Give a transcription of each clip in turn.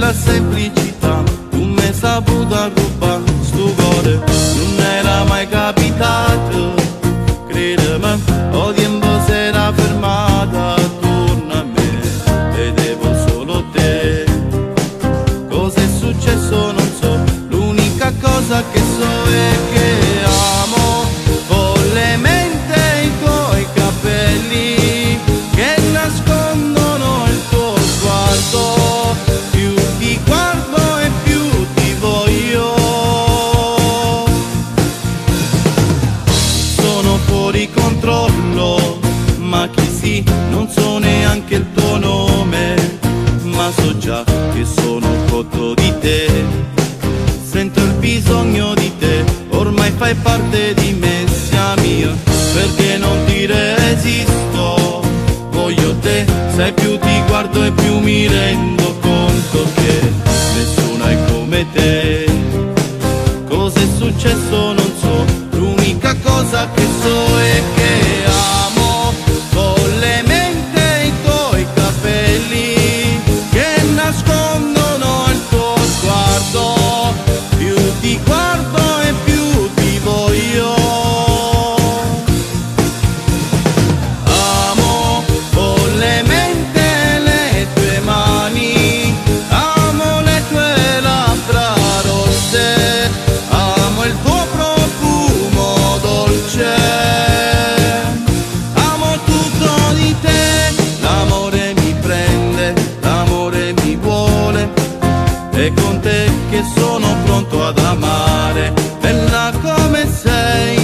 quella semplicità tu mi hai saputo rubare sto cuore. Non era mai capitato, credimi, o tempo si era fermata attorno a me, vedevo solo te. Cosa è successo non so, l'unica cosa che so è che amo follemente i tuoi capelli che nascondono il tuo sguardo. Più ti guardo e più ti voglio. Sono fuori controllo, ma chi sì, non so neanche il tuo nome, ma so già che sono cotto di te. Sento il bisogno di te, ormai fai parte di me, sia mia, perché non ti resisto. Voglio te, sai più ti guardo e più mi rendo conto che nessuno è come te. Cosa è successo non so, l'unica cosa che so è che amo follemente i tuoi capelli che nascondono il tuo sguardo. Più ti guardo e più ti voglio. Amo follemente le tue mani, amo le tue labbra rosse, amo il tuo profumo dolce, amo tutto di te. L'amore mi prende, l'amore mi vuole, è con te che sono pronto ad amare. Bella come sei,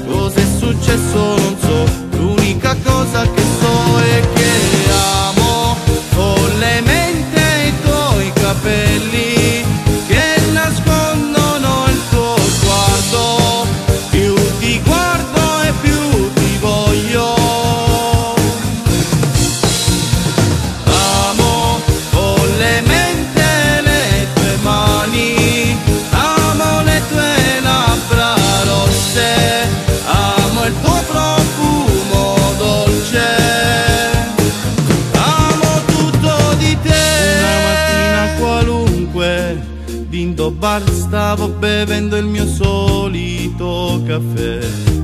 cosa è successo non so, l'unica cosa che so è che amo follemente i tuoi capelli che nascondono il tuo sguardo. Più ti guardo e più ti voglio. Amo follemente le tue mani, amo le tue labbra rosse, amo il tuo profumo dolce, amo tutto di te. Una mattina qualunque, vinto bar, stavo bevendo il mio solito caffè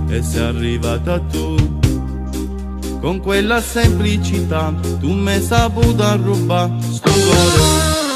e sei arrivata tu. Con quella semplicità tu mi hai saputo rubare sto cuore.